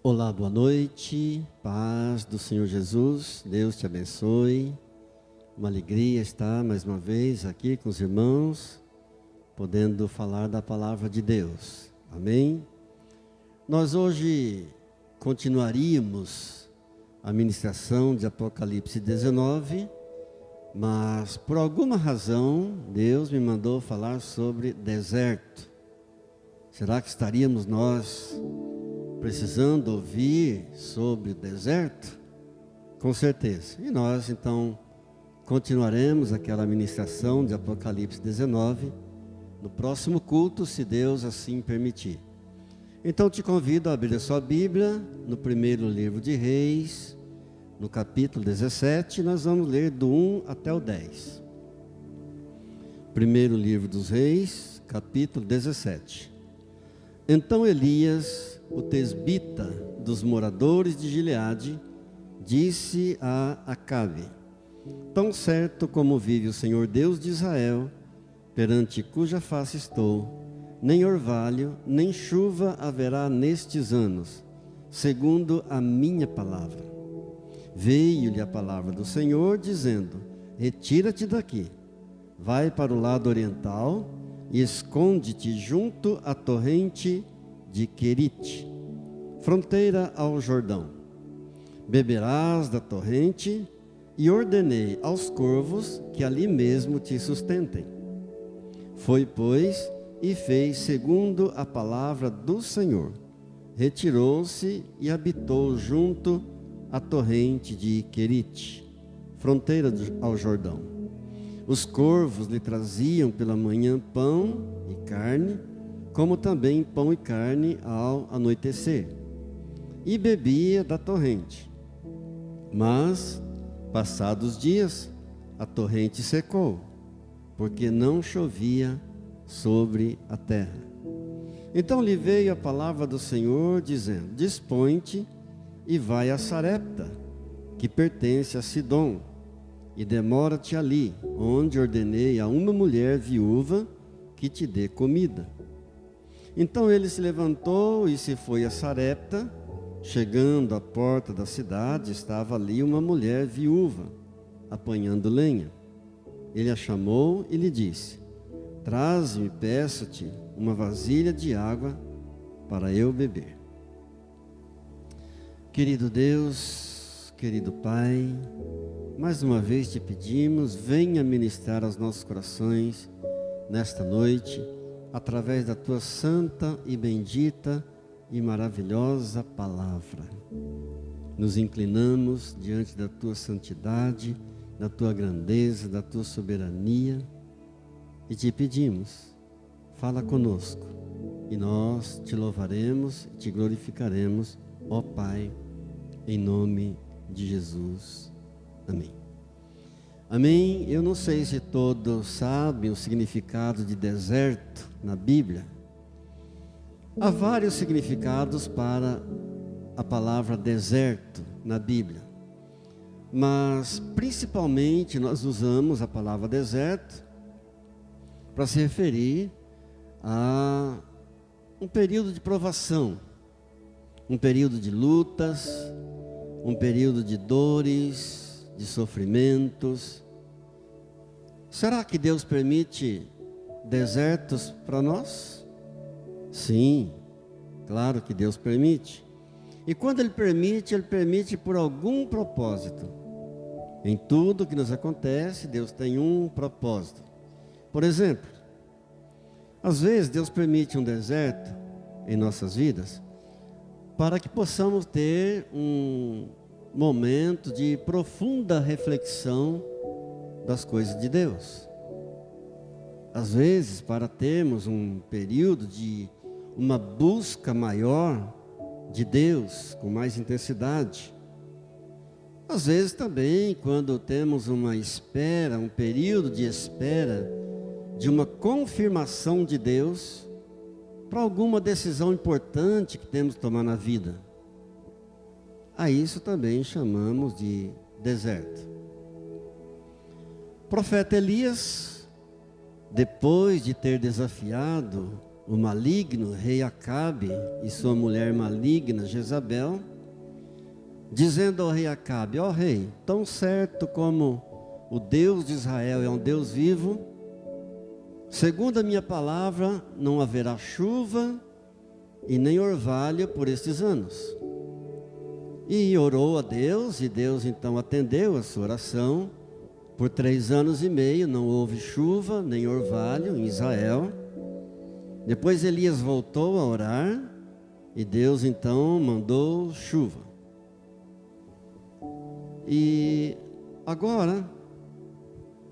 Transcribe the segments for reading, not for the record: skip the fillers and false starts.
Olá, boa noite, paz do Senhor Jesus, Deus te abençoe. Uma alegria estar mais uma vez aqui com os irmãos, podendo falar da palavra de Deus, amém? Nós hoje continuaríamos a ministração de Apocalipse 19, mas por alguma razão Deus me mandou falar sobre deserto. Será que estaríamos nós precisando ouvir sobre o deserto? Com certeza. E nós então continuaremos aquela ministração de Apocalipse 19 no próximo culto, se Deus assim permitir. Então te convido a abrir a sua Bíblia no primeiro livro de Reis, no capítulo 17, nós vamos ler do 1 até o 10. Primeiro livro dos Reis, capítulo 17. Então Elias, o tesbita dos moradores de Gileade, disse a Acabe: tão certo como vive o Senhor Deus de Israel, perante cuja face estou, nem orvalho, nem chuva haverá nestes anos, segundo a minha palavra. Veio-lhe a palavra do Senhor, dizendo: retira-te daqui, vai para o lado oriental e esconde-te junto à torrente de Querite, fronteira ao Jordão. Beberás da torrente, e ordenei aos corvos que ali mesmo te sustentem. Foi, pois, e fez segundo a palavra do Senhor. Retirou-se e habitou junto à torrente de Querite, fronteira ao Jordão. Os corvos lhe traziam pela manhã pão e carne, como também pão e carne ao anoitecer, e bebia da torrente. Mas, passados dias, a torrente secou, porque não chovia sobre a terra. Então lhe veio a palavra do Senhor, dizendo: dispõe-te e vai a Sarepta, que pertence a Sidom, e demora-te ali, onde ordenei a uma mulher viúva que te dê comida. Então ele se levantou e se foi a Sarepta. Chegando à porta da cidade, estava ali uma mulher viúva, apanhando lenha. Ele a chamou e lhe disse: traze-me, peço-te, uma vasilha de água para eu beber. Querido Deus, querido Pai, mais uma vez te pedimos, venha ministrar aos nossos corações nesta noite, através da tua santa e bendita e maravilhosa palavra. Nos inclinamos diante da tua santidade, da tua grandeza, da tua soberania, e te pedimos, fala conosco, e nós te louvaremos e te glorificaremos, ó Pai, em nome de Jesus. Amém. Amém. Eu não sei se todos sabem o significado de deserto na Bíblia. Há vários significados para a palavra deserto na Bíblia. Mas, principalmente, nós usamos a palavra deserto para se referir a um período de provação, um período de lutas, um período de dores, de sofrimentos. Será que Deus permite desertos para nós? Sim, claro que Deus permite. E quando Ele permite por algum propósito. Em tudo que nos acontece, Deus tem um propósito. Por exemplo, às vezes Deus permite um deserto em nossas vidas para que possamos ter um momento de profunda reflexão das coisas de Deus. Às vezes, para termos um período de uma busca maior de Deus, com mais intensidade. Às vezes também, quando temos uma espera, um período de espera, de uma confirmação de Deus, para alguma decisão importante que temos que tomar na vida. A isso também chamamos de deserto. O profeta Elias, depois de ter desafiado o maligno rei Acabe e sua mulher maligna Jezabel, dizendo ao rei Acabe: ó rei, tão certo como o Deus de Israel é um Deus vivo, segundo a minha palavra, não haverá chuva e nem orvalho por estes anos. E orou a Deus, e Deus então atendeu a sua oração. Por 3 anos e meio não houve chuva nem orvalho em Israel. Depois Elias voltou a orar, e Deus então mandou chuva. E agora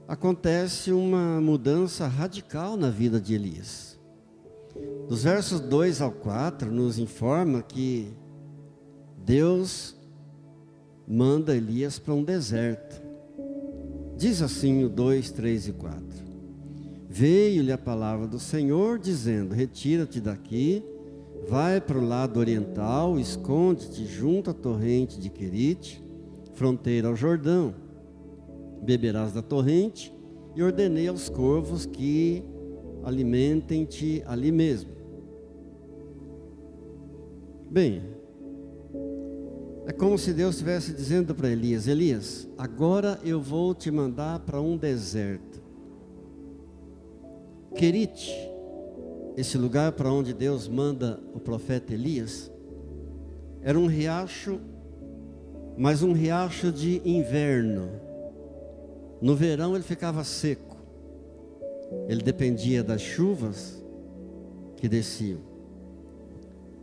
acontece uma mudança radical na vida de Elias. Dos versos 2 ao 4 nos informa que Deus manda Elias para um deserto. Diz assim o 2, 3 e 4. Veio-lhe a palavra do Senhor, dizendo: retira-te daqui, vai para o lado oriental, esconde-te junto à torrente de Querite, fronteira ao Jordão. Beberás da torrente, e ordenei aos corvos que alimentem-te ali mesmo. Bem, é como se Deus estivesse dizendo para Elias: Elias, agora eu vou te mandar para um deserto. Querite, esse lugar para onde Deus manda o profeta Elias, era um riacho, mas um riacho de inverno. No verão ele ficava seco. Ele dependia das chuvas que desciam.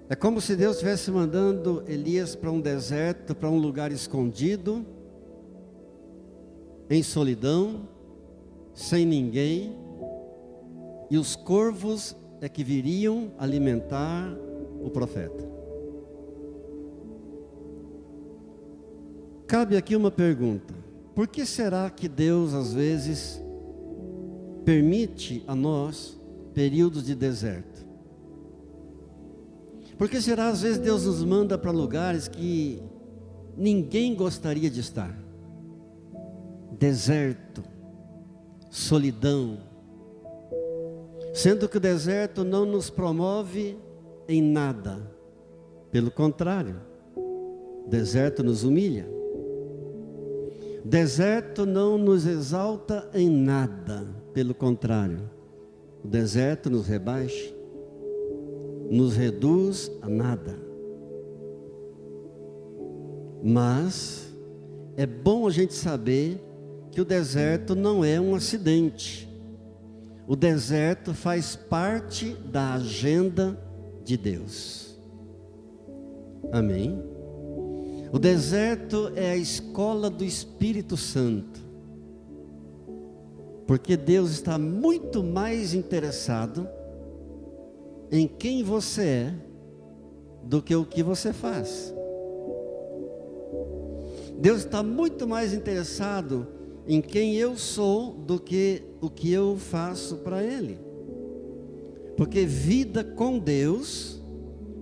É como se Deus estivesse mandando Elias para um deserto, para um lugar escondido, em solidão, sem ninguém, e os corvos é que viriam alimentar o profeta. Cabe aqui uma pergunta: por que será que Deus às vezes permite a nós períodos de deserto? Por que será às vezes Deus nos manda para lugares que ninguém gostaria de estar? Deserto, solidão. Sendo que o deserto não nos promove em nada. Pelo contrário, o deserto nos humilha. O deserto não nos exalta em nada. Pelo contrário, o deserto nos rebaixa, nos reduz a nada. Mas é bom a gente saber que o deserto não é um acidente. O deserto faz parte da agenda de Deus. Amém? O deserto é a escola do Espírito Santo. Porque Deus está muito mais interessado em quem você é do que o que você faz. Deus está muito mais interessado em quem eu sou do que o que eu faço para Ele. Porque vida com Deus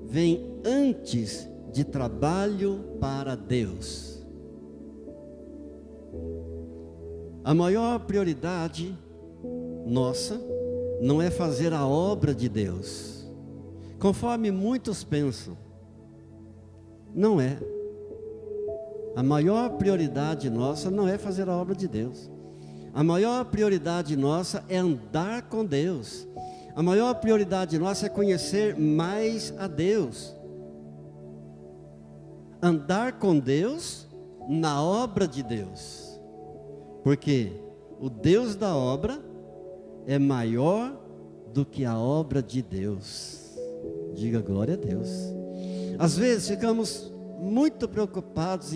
vem antes de trabalho para Deus. A maior prioridade nossa não é fazer a obra de Deus, conforme muitos pensam. Não é. A maior prioridade nossa não é fazer a obra de Deus. A maior prioridade nossa é andar com Deus. A maior prioridade nossa é conhecer mais a Deus. Andar com Deus na obra de Deus. Porque o Deus da obra é maior do que a obra de Deus. Diga glória a Deus. Às vezes ficamos muito preocupados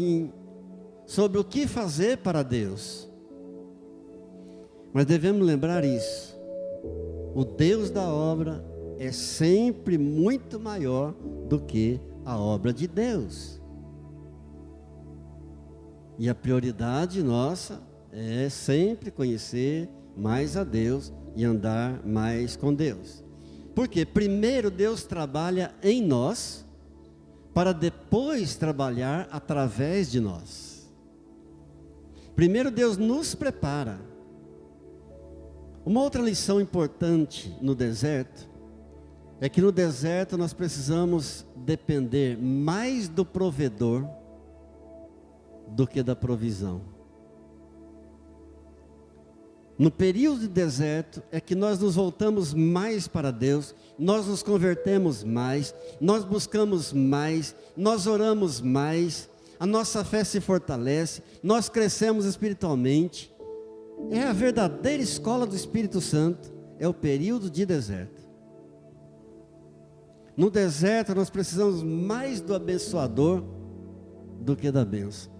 sobre o que fazer para Deus. Mas devemos lembrar isso. O Deus da obra é sempre muito maior do que a obra de Deus. E a prioridade nossa é sempre conhecer mais a Deus e andar mais com Deus. Porque primeiro Deus trabalha em nós, para depois trabalhar através de nós. Primeiro Deus nos prepara. Uma outra lição importante no deserto é que no deserto nós precisamos depender mais do provedor do que da provisão. No período de deserto é que nós nos voltamos mais para Deus, nós nos convertemos mais, nós buscamos mais, nós oramos mais, a nossa fé se fortalece, nós crescemos espiritualmente. É a verdadeira escola do Espírito Santo, é o período de deserto. No deserto nós precisamos mais do abençoador do que da bênção.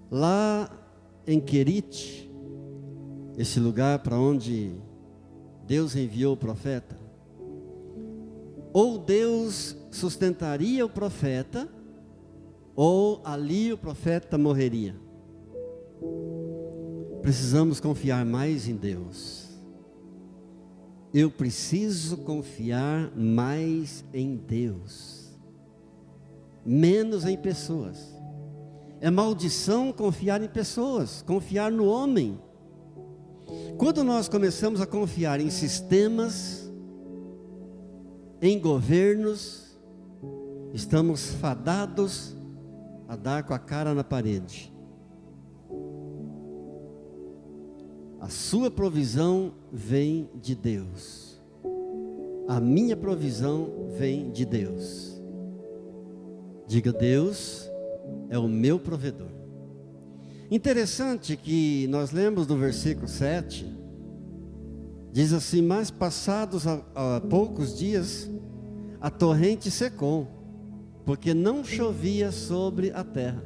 Lá em Querite, esse lugar para onde Deus enviou o profeta, ou Deus sustentaria o profeta, ou ali o profeta morreria. Precisamos confiar mais em Deus. Eu preciso confiar mais em Deus, menos em pessoas. É maldição confiar em pessoas, confiar no homem. Quando nós começamos a confiar em sistemas, em governos, estamos fadados a dar com a cara na parede. A sua provisão vem de Deus. A minha provisão vem de Deus. Diga: Deus é o meu provedor. Interessante que nós lemos no versículo 7, diz assim: mas passados a poucos dias, a torrente secou, porque não chovia sobre a terra.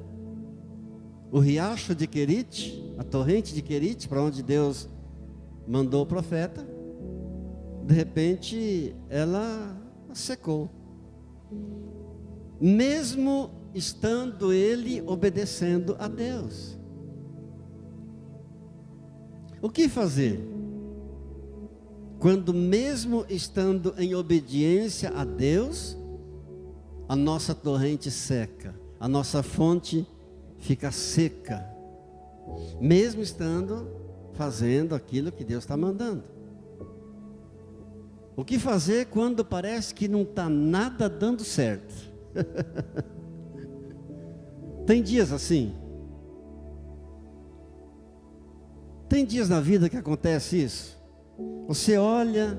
O riacho de Querite, a torrente de Querite, para onde Deus mandou o profeta, de repente ela secou. Mesmo estando ele obedecendo a Deus. O que fazer quando, mesmo estando em obediência a Deus, a nossa torrente seca, a nossa fonte fica seca, mesmo estando fazendo aquilo que Deus está mandando? O que fazer quando parece que não está nada dando certo? Tem dias assim? Tem dias na vida que acontece isso? Você olha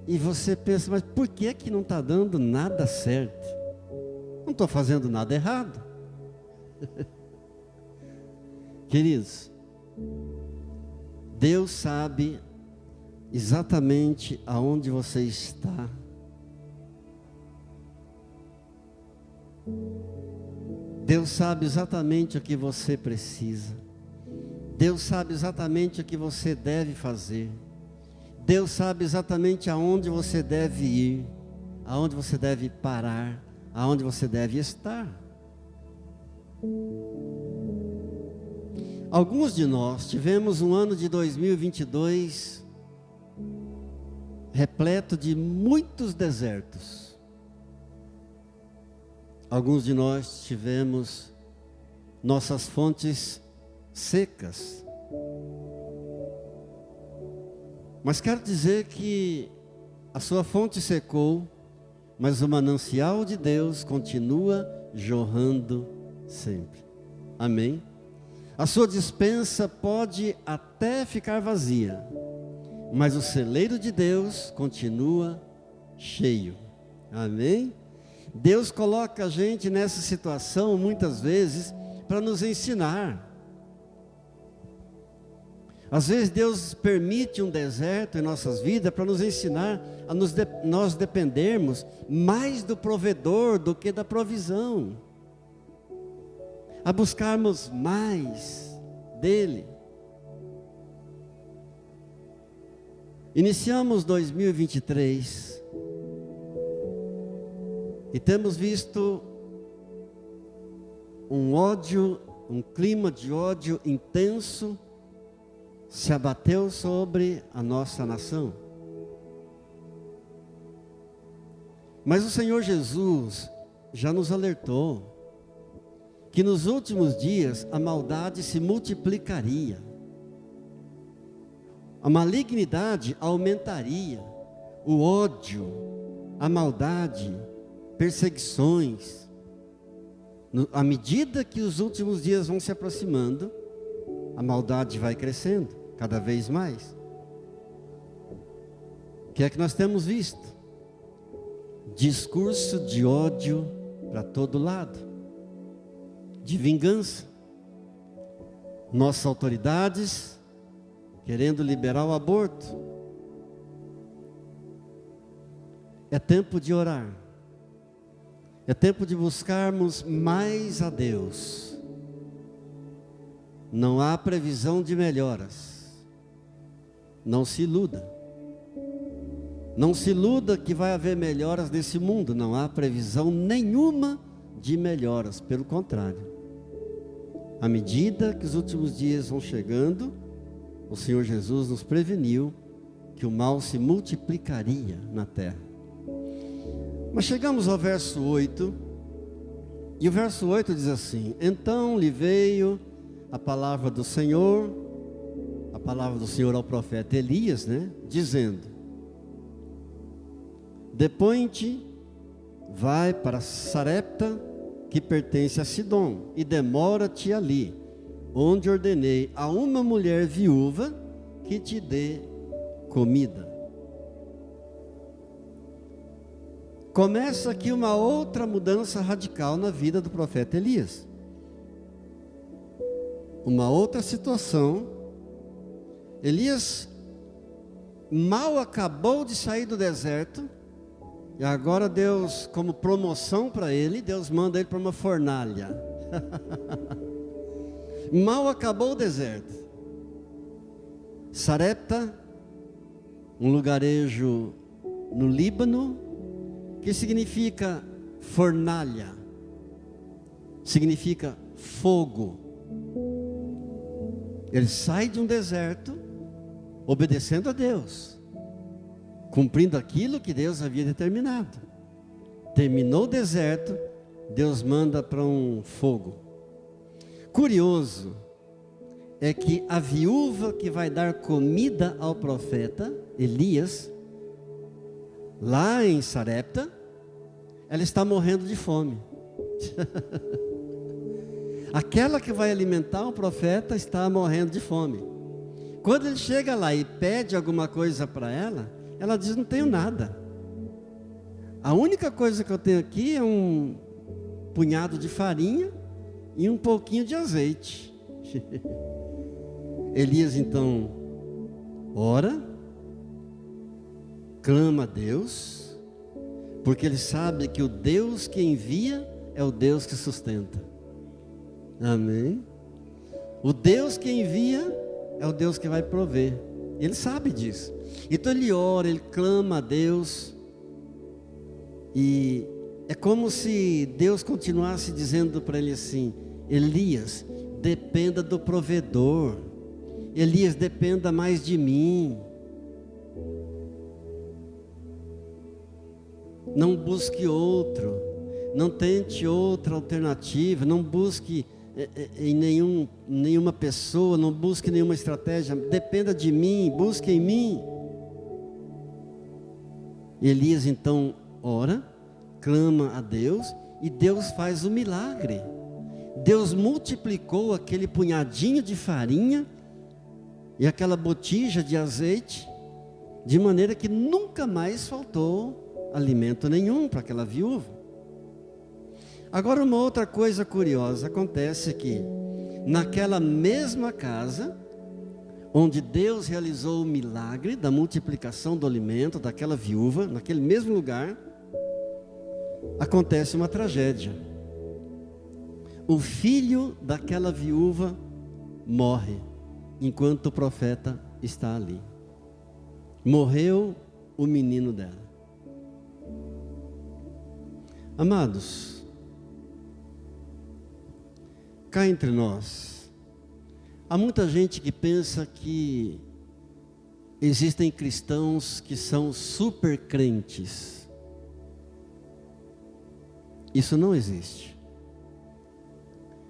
e você pensa: mas por que que não está dando nada certo? Não estou fazendo nada errado. Queridos, Deus sabe exatamente aonde você está. Deus sabe exatamente o que você precisa. Deus sabe exatamente o que você deve fazer. Deus sabe exatamente aonde você deve ir, aonde você deve parar, aonde você deve estar. Alguns de nós tivemos um ano de 2022 repleto de muitos desertos. Alguns de nós tivemos nossas fontes secas. Mas quero dizer que a sua fonte secou, mas o manancial de Deus continua jorrando sempre. Amém? A sua despensa pode até ficar vazia, mas o celeiro de Deus continua cheio. Amém? Deus coloca a gente nessa situação muitas vezes para nos ensinar. Às vezes Deus permite um deserto em nossas vidas para nos ensinar a nós dependermos mais do provedor do que da provisão, a buscarmos mais dele. Iniciamos 2023 e temos visto um clima de ódio intenso se abateu sobre a nossa nação. Mas o Senhor Jesus já nos alertou que nos últimos dias a maldade se multiplicaria. a malignidade aumentaria, o ódio, a maldade, perseguições. À medida que os últimos dias vão se aproximando, a maldade vai crescendo cada vez mais. O que é que nós temos visto? Discurso de ódio para todo lado, de vingança. Nossas autoridades querendo liberar o aborto. É tempo de orar. É tempo de buscarmos mais a Deus. Não há previsão de melhoras. Não se iluda. Não se iluda que vai haver melhoras nesse mundo. Não há previsão nenhuma de melhoras. Pelo contrário. À medida que os últimos dias vão chegando, o Senhor Jesus nos preveniu que o mal se multiplicaria na terra. Mas chegamos ao verso 8, e o verso 8 diz assim: então lhe veio a palavra do Senhor ao profeta Elias, dizendo: depõe-te, vai para Sarepta, que pertence a Sidom, e demora-te ali, onde ordenei a uma mulher viúva que te dê comida. Começa aqui uma outra mudança radical na vida do profeta Elias. Uma outra situação. Elias mal acabou de sair do deserto, e agora Deus, como promoção para ele, Deus manda ele para uma fornalha. Mal acabou o deserto. Sarepta, um lugarejo no Líbano, que significa fornalha, significa fogo. Ele sai de um deserto, obedecendo a Deus, cumprindo aquilo que Deus havia determinado. Terminou o deserto, Deus manda para um fogo. Curioso é que a viúva que vai dar comida ao profeta Elias, lá em Sarepta, ela está morrendo de fome. Aquela que vai alimentar o profeta está morrendo de fome. Quando ele chega lá e pede alguma coisa para ela, ela diz: não tenho nada. A única coisa que eu tenho aqui é um punhado de farinha e um pouquinho de azeite. Elias então ora, clama a Deus, porque ele sabe que o Deus que envia é o Deus que sustenta. Amém? O Deus que envia é o Deus que vai prover. Ele sabe disso. Então ele ora, ele clama a Deus, e é como se Deus continuasse dizendo para ele assim: Elias, dependa do provedor. Elias, dependa mais de mim. Não busque outro, não tente outra alternativa, não busque em nenhuma pessoa, não busque nenhuma estratégia, dependa de mim, busque em mim. Elias então ora, clama a Deus, e Deus faz o milagre. Deus multiplicou aquele punhadinho de farinha e aquela botija de azeite, de maneira que nunca mais faltou alimento nenhum para aquela viúva. Agora, uma outra coisa curiosa acontece aqui. Naquela mesma casa, onde Deus realizou o milagre da multiplicação do alimento daquela viúva, naquele mesmo lugar, acontece uma tragédia. O filho daquela viúva morre, enquanto o profeta está ali. Morreu o menino dela. Amados, cá entre nós, há muita gente que pensa que existem cristãos que são super crentes. Isso não existe.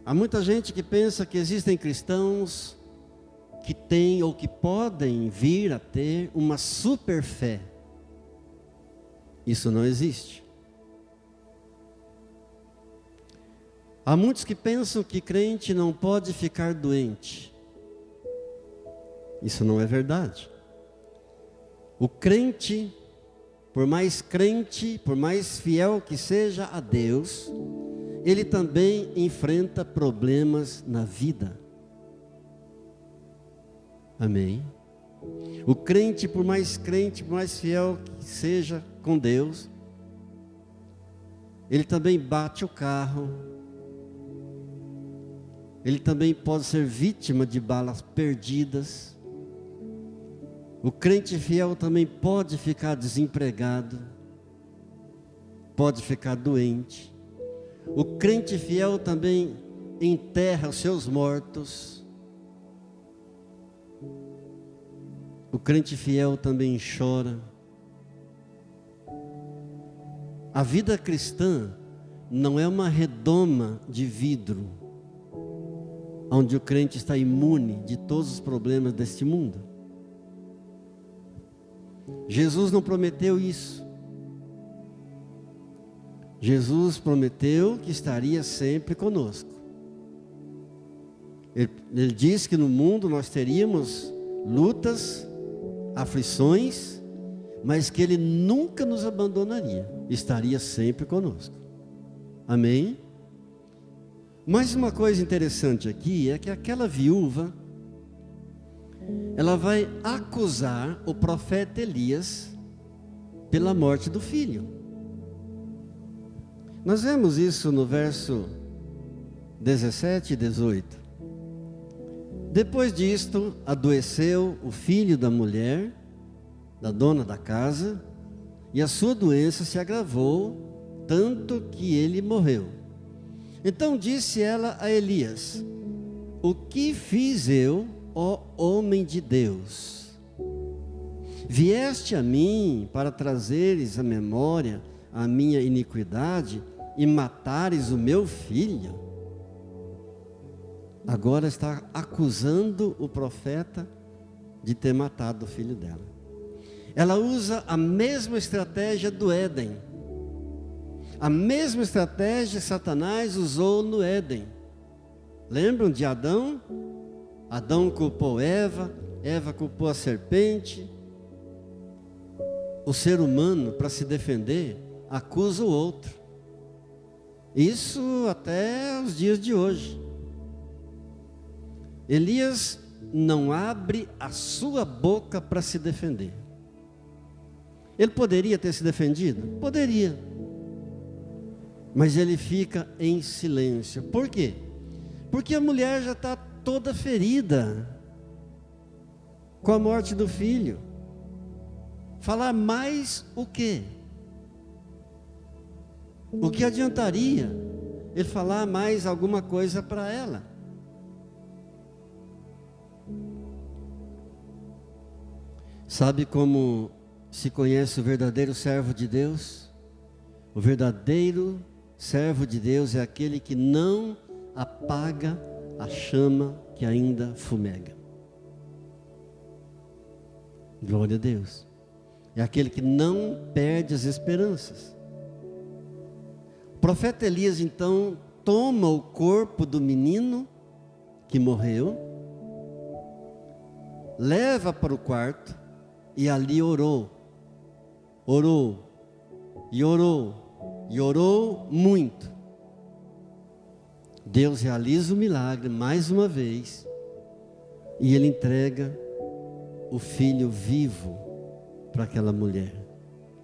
Há muita gente que pensa que existem cristãos que têm ou que podem vir a ter uma super fé. Isso não existe. Há muitos que pensam que crente não pode ficar doente. Isso não é verdade. O crente, por mais fiel que seja a Deus, ele também enfrenta problemas na vida. Amém? O crente, por mais fiel que seja com Deus, ele também bate o carro, ele também pode ser vítima de balas perdidas. O crente fiel também pode ficar desempregado, pode ficar doente. O crente fiel também enterra os seus mortos. O crente fiel também chora. A vida cristã não é uma redoma de vidro, onde o crente está imune de todos os problemas deste mundo. Jesus não prometeu isso. Jesus prometeu que estaria sempre conosco. Ele disse que no mundo nós teríamos lutas, aflições, mas que Ele nunca nos abandonaria, estaria sempre conosco. Amém? Mas uma coisa interessante aqui é que aquela viúva, ela vai acusar o profeta Elias pela morte do filho. Nós vemos isso no verso 17 e 18. Depois disto, adoeceu o filho da mulher, da dona da casa, e a sua doença se agravou, tanto que ele morreu. Então disse ela a Elias: o que fiz eu, ó homem de Deus? Vieste a mim para trazeres à memória a minha iniquidade e matares o meu filho? Agora está acusando o profeta de ter matado o filho dela. Ela usa a mesma estratégia do Éden. A mesma estratégia Satanás usou no Éden. Lembram de Adão? Adão culpou Eva, Eva culpou a serpente. O ser humano, para se defender, acusa o outro. Isso até os dias de hoje. Elias não abre a sua boca para se defender. Ele poderia ter se defendido? Poderia. Mas ele fica em silêncio. Por quê? Porque a mulher já está toda ferida com a morte do filho. Falar mais o quê? O que adiantaria ele falar mais alguma coisa para ela? Sabe como se conhece o verdadeiro servo de Deus? O verdadeiro servo de Deus é aquele que não apaga a chama que ainda fumega. Glória a Deus. É aquele que não perde as esperanças. O profeta Elias então toma o corpo do menino que morreu, leva para o quarto e ali orou. Orou e orou e orou muito. Deus realiza o milagre mais uma vez e Ele entrega o filho vivo para aquela mulher.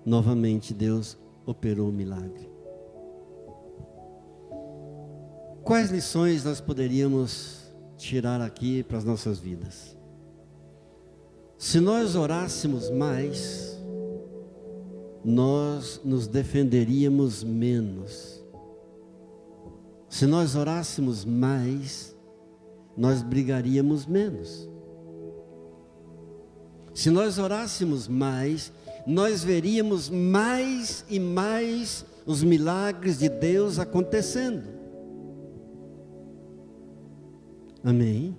Novamente Deus operou o milagre. Quais lições nós poderíamos tirar aqui para as nossas vidas? Se nós orássemos mais, nós nos defenderíamos menos. Se nós orássemos mais, nós brigaríamos menos. Se nós orássemos mais, nós veríamos mais e mais os milagres de Deus acontecendo. Amém?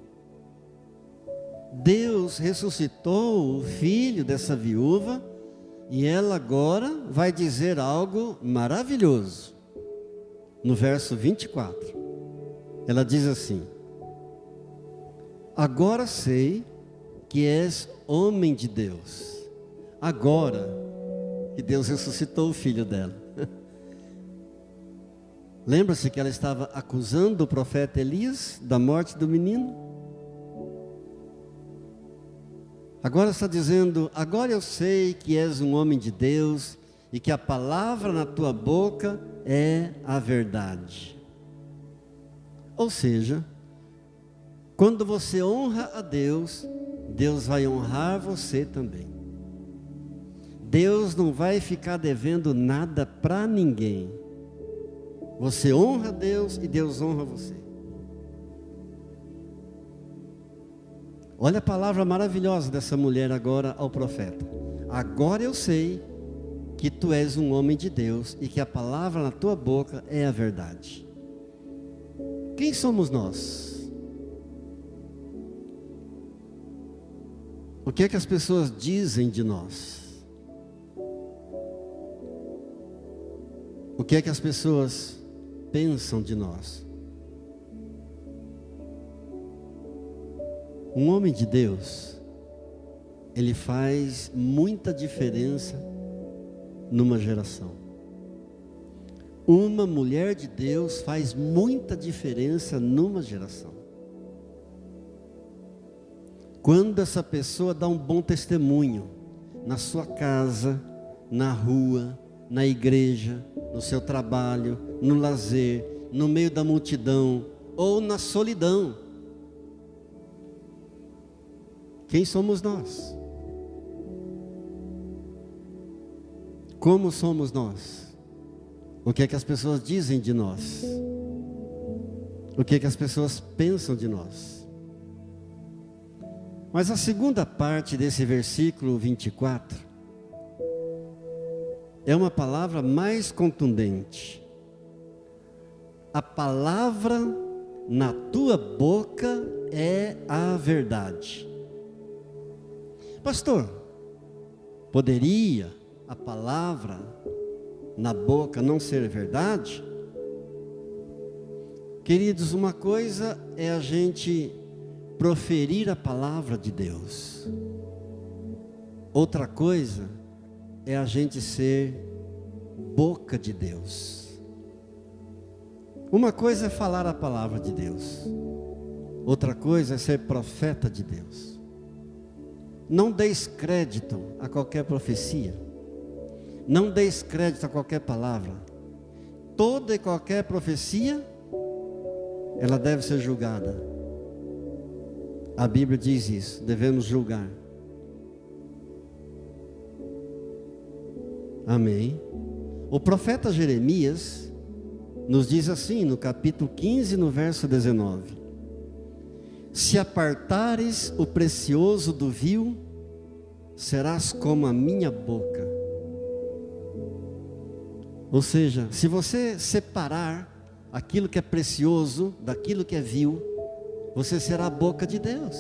Deus ressuscitou o filho dessa viúva e ela agora vai dizer algo maravilhoso. No verso 24, ela diz assim: agora sei que és homem de Deus. Agora que Deus ressuscitou o filho dela. Lembra-se que ela estava acusando o profeta Elias da morte do menino? Agora está dizendo: agora eu sei que és um homem de Deus e que a palavra na tua boca é a verdade. Ou seja, quando você honra a Deus, Deus vai honrar você também. Deus não vai ficar devendo nada para ninguém. Você honra a Deus e Deus honra você. Olha a palavra maravilhosa dessa mulher agora ao profeta: agora eu sei que tu és um homem de Deus e que a palavra na tua boca é a verdade. Quem somos nós? O que é que as pessoas dizem de nós? O que é que as pessoas pensam de nós? Um homem de Deus, ele faz muita diferença numa geração. Uma mulher de Deus faz muita diferença numa geração. Quando essa pessoa dá um bom testemunho, na sua casa, na rua, na igreja, no seu trabalho, no lazer, no meio da multidão ou na solidão. Quem somos nós? Como somos nós? O que é que as pessoas dizem de nós? O que é que as pessoas pensam de nós? Mas a segunda parte desse versículo 24 é uma palavra mais contundente. A palavra na tua boca é a verdade. Pastor, poderia a palavra na boca não ser verdade? Queridos, uma coisa é a gente proferir a palavra de Deus. Outra coisa é a gente ser boca de Deus. Uma coisa é falar a palavra de Deus. Outra coisa é ser profeta de Deus. Não deis crédito a qualquer profecia. Não deis crédito a qualquer palavra. Toda e qualquer profecia, ela deve ser julgada. A Bíblia diz isso, devemos julgar. Amém. O profeta Jeremias nos diz assim, no capítulo 15, no verso 19: se apartares o precioso do vil, serás como a minha boca. Ou seja, se você separar aquilo que é precioso daquilo que é vil, você será a boca de Deus.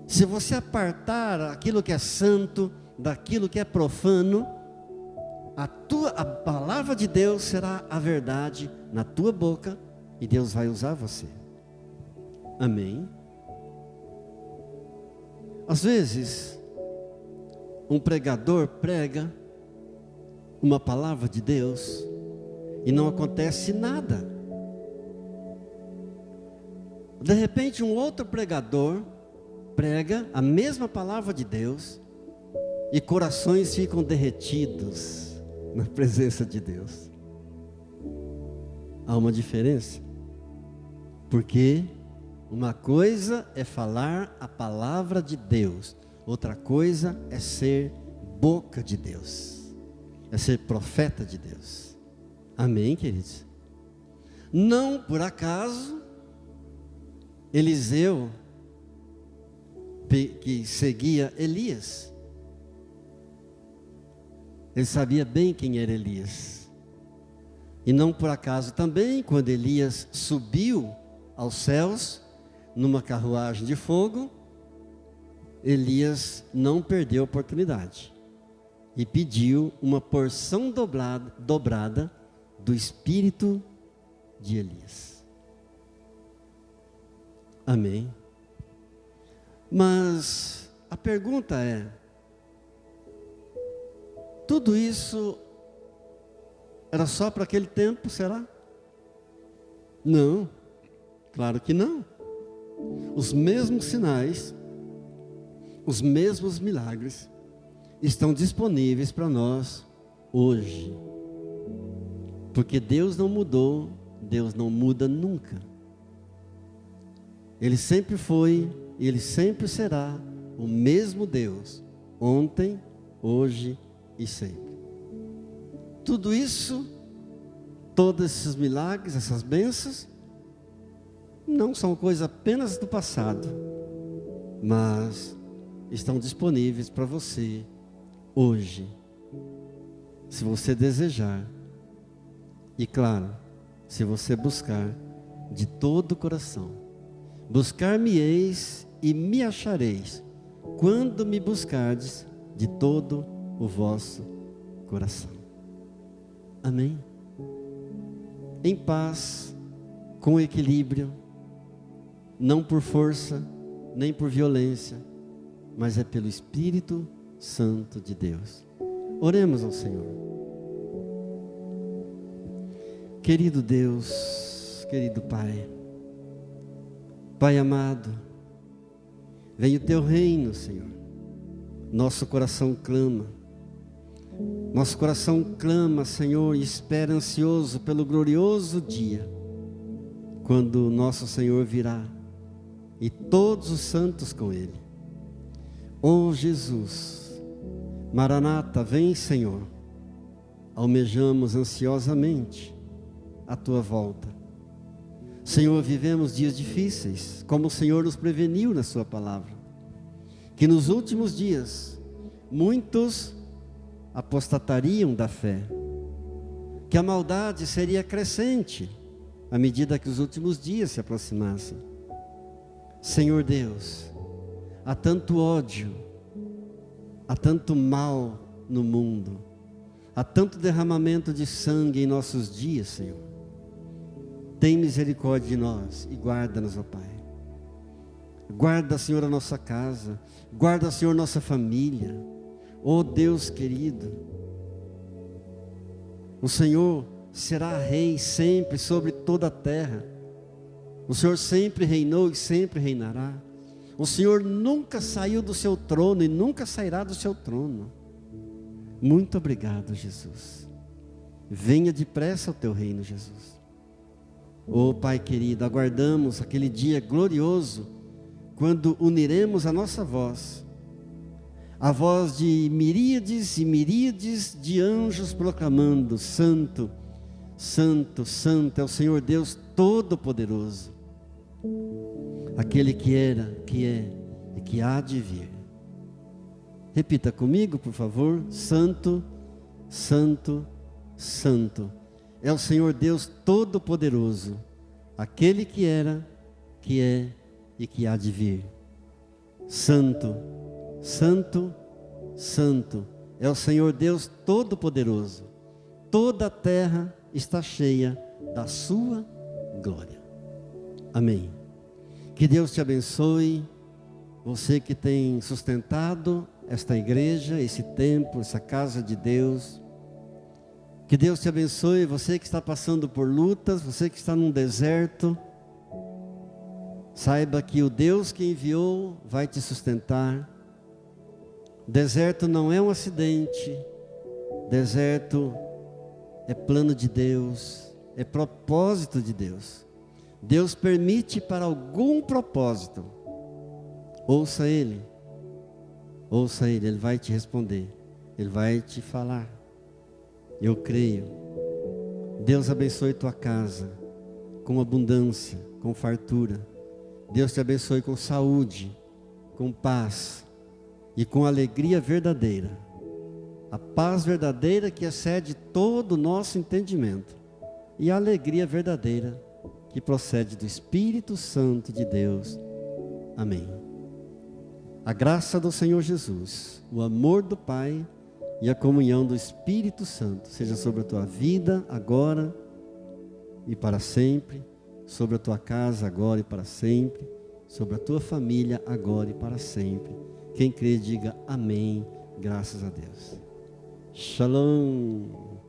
Se você apartar aquilo que é santo daquilo que é profano, a palavra de Deus será a verdade na tua boca e Deus vai usar você. Amém? Às vezes, um pregador prega uma palavra de Deus e não acontece nada. De repente, um outro pregador prega a mesma palavra de Deus e corações ficam derretidos na presença de Deus. Há uma diferença, porque uma coisa é falar a palavra de Deus, outra coisa é ser boca de Deus, é ser profeta de Deus. Amém, queridos? Não por acaso Eliseu, que seguia Elias, ele sabia bem quem era Elias. E não por acaso também, quando Elias subiu aos céus numa carruagem de fogo, Elias não perdeu a oportunidade e pediu uma porção dobrada do espírito de Elias. Amém. Mas a pergunta é: tudo isso era só para aquele tempo, será? Não, claro que não. Os mesmos sinais, os mesmos milagres estão disponíveis para nós hoje. Porque Deus não mudou, Deus não muda nunca. Ele sempre foi e Ele sempre será o mesmo Deus, ontem, hoje e sempre. Tudo isso, todos esses milagres, essas bênçãos, não são coisas apenas do passado, mas estão disponíveis para você hoje, se você desejar. E claro, se você buscar de todo o coração. Buscar-me-eis e me achareis, quando me buscardes de todo o vosso coração. Amém? Em paz, com equilíbrio, não por força, nem por violência, mas é pelo Espírito Santo de Deus. Oremos ao Senhor. Querido Deus, querido Pai, Pai amado, vem o Teu reino, Senhor. Nosso coração clama, Senhor, e espera ansioso pelo glorioso dia, quando nosso Senhor virá, e todos os santos com Ele. Oh Jesus, Maranata, vem, Senhor. Almejamos ansiosamente a Tua volta. Senhor, vivemos dias difíceis, como o Senhor nos preveniu na Sua palavra, que nos últimos dias muitos apostatariam da fé, que a maldade seria crescente à medida que os últimos dias se aproximassem. Senhor Deus, há tanto ódio, há tanto mal no mundo, há tanto derramamento de sangue em nossos dias, Senhor. Tem misericórdia de nós e guarda-nos, ó Pai. Guarda, Senhor, a nossa casa, guarda, Senhor, nossa família. Ó Deus querido, o Senhor será Rei sempre sobre toda a terra. O Senhor sempre reinou e sempre reinará. O Senhor nunca saiu do seu trono e nunca sairá do seu trono. Muito obrigado, Jesus. Venha depressa ao Teu reino, Jesus. Oh Pai querido, aguardamos aquele dia glorioso, quando uniremos a nossa voz, a voz de miríades e miríades de anjos proclamando: Santo, Santo, Santo é o Senhor Deus Todo-Poderoso, aquele que era, que é e que há de vir. Repita comigo, por favor: Santo, Santo, Santo é o Senhor Deus Todo-Poderoso, aquele que era, que é e que há de vir. Santo, Santo, Santo é o Senhor Deus Todo-Poderoso. Toda a terra está cheia da sua glória. Amém. Que Deus te abençoe, você que tem sustentado esta igreja, esse templo, essa casa de Deus. Que Deus te abençoe, você que está passando por lutas, você que está num deserto. Saiba que o Deus que enviou vai te sustentar. Deserto não é um acidente. Deserto é plano de Deus, é propósito de Deus. Deus permite para algum propósito. Ouça Ele, Ele vai te responder, Ele vai te falar. Eu creio. Deus abençoe tua casa com abundância, com fartura. Deus te abençoe com saúde, com paz e com alegria verdadeira. A paz verdadeira que excede todo o nosso entendimento. E a alegria verdadeira que procede do Espírito Santo de Deus. Amém. A graça do Senhor Jesus, o amor do Pai e a comunhão do Espírito Santo seja sobre a tua vida agora e para sempre, sobre a tua casa agora e para sempre, sobre a tua família agora e para sempre. Quem crê, diga amém, graças a Deus. Shalom.